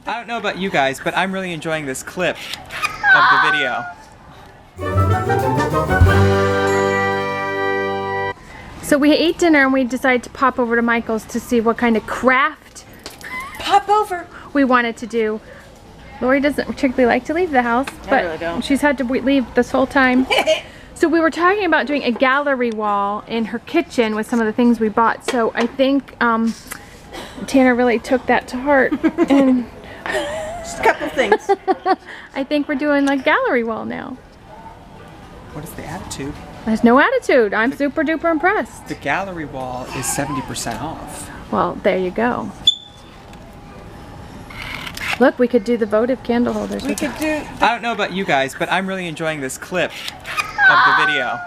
I don't know about you guys, but I'm really enjoying this clip of the video. So we ate dinner and we decided to pop over to Michael's to see what kind of craft Pop over. we wanted to do. Lori doesn't particularly like to leave the house, but really don't. she's had to leave this whole time. So we were talking about doing a gallery wall in her kitchen with some of the things we bought. So I think Tanner really took that to heart. And Just a couple things. I think we're doing like gallery wall now. What is the attitude? There's no attitude. I'm super duper impressed. The gallery wall is 70% off. Well, there you go. Look, we could do the votive candle holders. We could do. I don't know about you guys, but I'm really enjoying this clip of the video.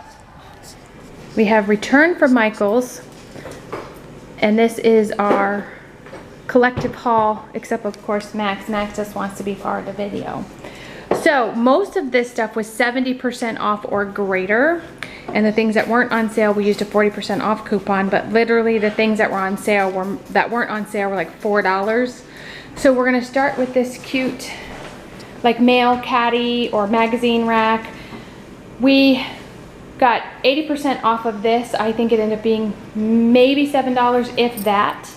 We have returned from Michael's, and this is our collective haul, except of course Max. Max just wants to be part of the video. So most of this stuff was 70% off or greater, and the things that weren't on sale, we used a 40% off coupon, but literally the things that were on sale weren't on sale were like $4. So we're gonna start with this cute like mail caddy or magazine rack. We got 80% off of this. I think it ended up being maybe $7, if that.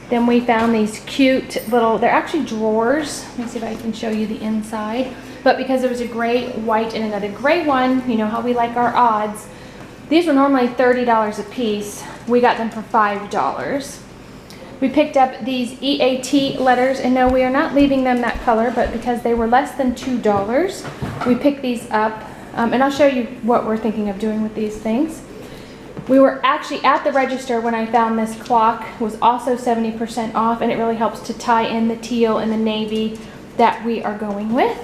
Then we found these cute little, they're actually drawers. Let me see if I can show you the inside. But because there was a gray, white, and another gray one, you know how we like our odds. These were normally $30 a piece. We got them for $5. We picked up these EAT letters, and no, we are not leaving them that color, but because they were less than $2, we picked these up. And I'll show you what we're thinking of doing with these things. We were actually at the register when I found this clock. It was also 70% off, and it really helps to tie in the teal and the navy that we are going with.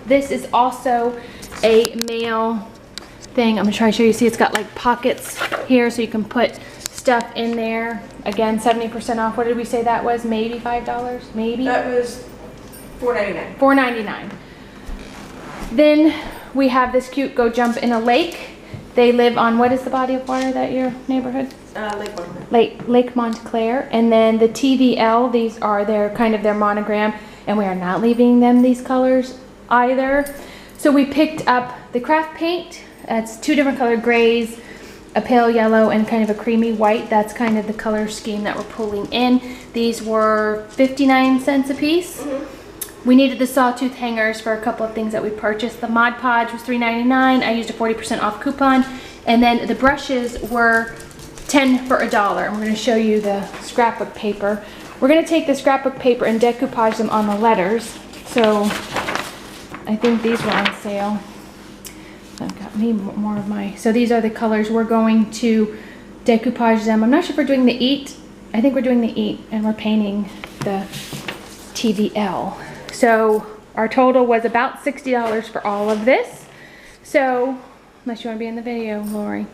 This is also a mail thing. I'm gonna try to show you. See, it's got like pockets here, so you can put stuff in there. Again, 70% off. What did we say that was? Maybe $5? Maybe? That was $4.99. $4.99. Then we have this cute Go Jump in a Lake. They live on, what is the body of water that your neighborhood? Lake Montclair. Lake Montclair. And then the TVL, these are their kind of their monogram, and we are not leaving them these colors either. So we picked up the craft paint. It's two different colored grays, a pale yellow and kind of a creamy white. That's kind of the color scheme that we're pulling in. These were 59 cents a piece. We needed the sawtooth hangers for a couple of things that we purchased. The Mod Podge was $3.99. I used a 40% off coupon. And then the brushes were 10 for $1. And we're gonna show you the scrapbook paper. We're gonna take the scrapbook paper and decoupage them on the letters. So I think these were on sale. I've got me more of my, so these are the colors. We're going to decoupage them. I'm not sure if we're doing the EAT. I think we're doing the EAT, and we're painting the TVL. So our total was about $60 for all of this. So, unless you want to be in the video, Lori.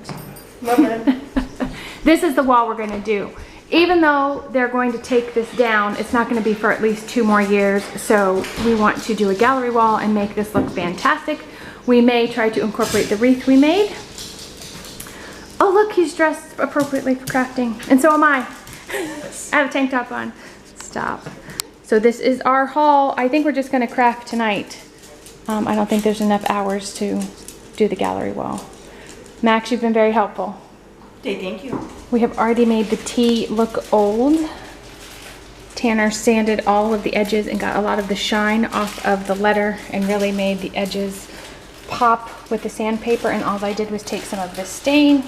This is the wall we're going to do. Even though they're going to take this down, it's not going to be for at least 2 more years. So we want to do a gallery wall and make this look fantastic. We may try to incorporate the wreath we made. Oh look, he's dressed appropriately for crafting. And so am I. I have a tank top on. Stop. So this is our haul. I think we're just gonna craft tonight. I don't think there's enough hours to do the gallery wall. Max, you've been very helpful. Hey, thank you. We have already made the tea look old. Tanner sanded all of the edges and got a lot of the shine off of the letter and really made the edges pop with the sandpaper, and all I did was take some of the stain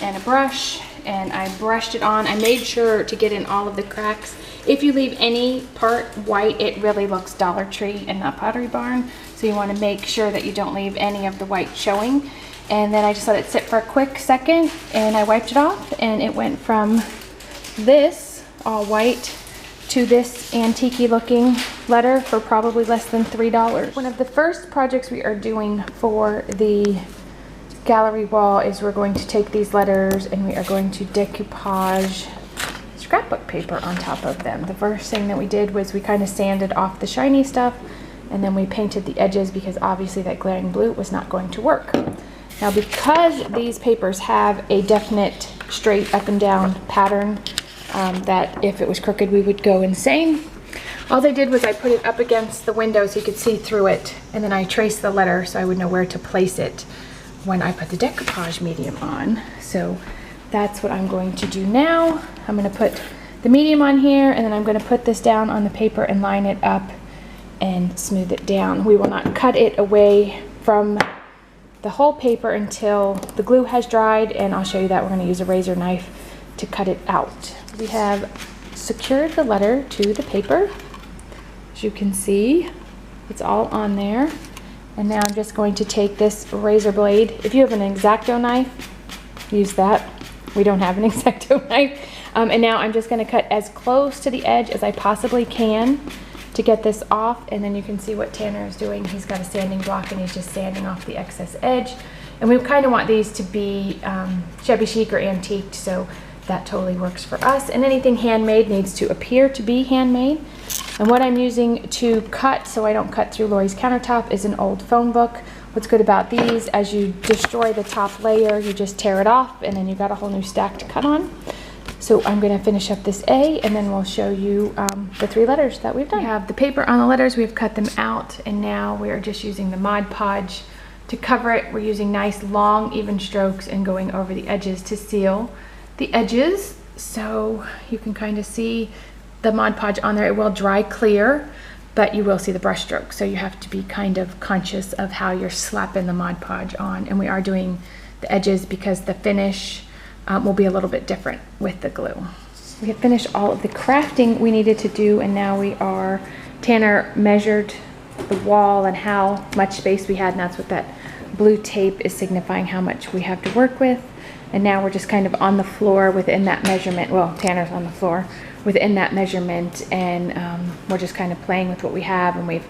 and a brush and I brushed it on. I made sure to get in all of the cracks. If you leave any part white, it really looks Dollar Tree and not Pottery Barn. So you want to make sure that you don't leave any of the white showing. And then I just let it sit for a quick second and I wiped it off, and it went from this all white to this antique-y looking letter for probably less than $3. One of the first projects we are doing for the gallery wall is we're going to take these letters and we are going to decoupage scrapbook paper on top of them. The first thing that we did was we kind of sanded off the shiny stuff, and then we painted the edges because obviously that glaring blue was not going to work. Now, because these papers have a definite straight up and down pattern, that if it was crooked we would go insane, All I did was I put it up against the window so you could see through it, and then I traced the letter so I would know where to place it when I put the decoupage medium on. So that's what I'm going to do now. I'm going to put the medium on here, and then I'm going to put this down on the paper and line it up and smooth it down. We will not cut it away from the whole paper until the glue has dried, and I'll show you that. We're going to use a razor knife to cut it out. We have secured the letter to the paper. As you can see, it's all on there. And now I'm just going to take this razor blade. If you have an X-Acto knife, use that. We don't have an X-Acto knife. And now I'm just going to cut as close to the edge as I possibly can to get this off. And then you can see what Tanner is doing. He's got a sanding block and he's just sanding off the excess edge. And we kind of want these to be shabby chic or antiqued, so that totally works for us. And anything handmade needs to appear to be handmade. And what I'm using to cut, so I don't cut through Lori's countertop, is an old phone book. What's good about these, as you destroy the top layer, you just tear it off, and then you got a whole new stack to cut on. So I'm going to finish up this A, and then we'll show you the 3 letters that we've done. We have the paper on the letters, we've cut them out, and now we're just using the Mod Podge to cover it. We're using nice long even strokes and going over the edges to seal the edges, so you can kind of see the Mod Podge on there. It will dry clear, but you will see the brush stroke, so you have to be kind of conscious of how you're slapping the Mod Podge on. And we are doing the edges because the finish will be a little bit different with the glue. We have finished all of the crafting we needed to do, and now Tanner measured the wall and how much space we had, and that's what that blue tape is signifying, how much we have to work with. And now we're just kind of on the floor within that measurement. Well, Tanner's on the floor within that measurement, and we're just kind of playing with what we have. And we've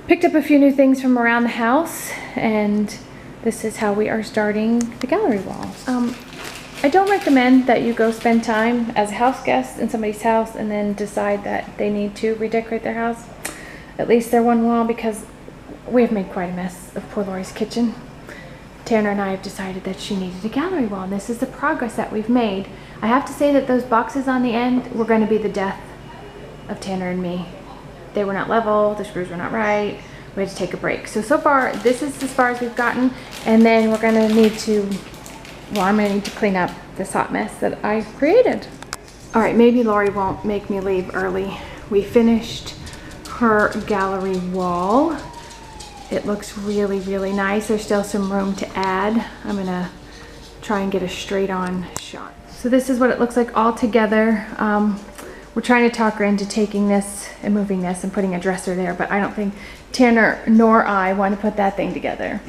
picked up a few new things from around the house, and this is how we are starting the gallery wall. I don't recommend that you go spend time as a house guest in somebody's house and then decide that they need to redecorate their house, at least their one wall, because we have made quite a mess of poor Lori's kitchen. Tanner and I have decided that she needed a gallery wall, and this is the progress that we've made. I have to say that those boxes on the end were going to be the death of Tanner and me. They were not level, the screws were not right, we had to take a break. So far, this is as far as we've gotten, and then we're going to need to, well, I'm going to need to clean up this hot mess that I created. All right, maybe Lori won't make me leave early. We finished her gallery wall. It looks really, really nice. There's still some room to add. I'm gonna try and get a straight on shot. So this is what it looks like all together. We're trying to talk her into taking this and moving this and putting a dresser there, but I don't think Tanner nor I want to put that thing together.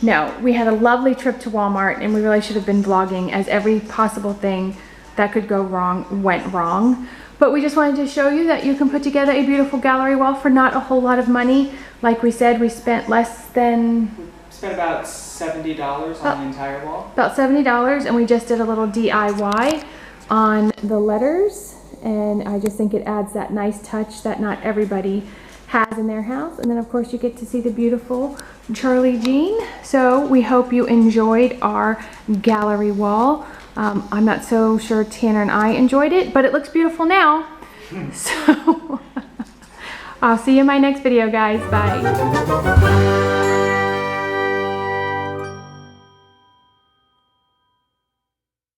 No, we had a lovely trip to Walmart, and we really should have been vlogging, as every possible thing that could go wrong went wrong. But we just wanted to show you that you can put together a beautiful gallery wall for not a whole lot of money. Like we said, we spent less than... We spent about $70 on the entire wall. About $70, and we just did a little DIY on the letters. And I just think it adds that nice touch that not everybody has in their house. And then of course you get to see the beautiful Charlie Jean. So we hope you enjoyed our gallery wall. I'm not so sure Tanner and I enjoyed it, but it looks beautiful now. So I'll see you in my next video, guys. Bye.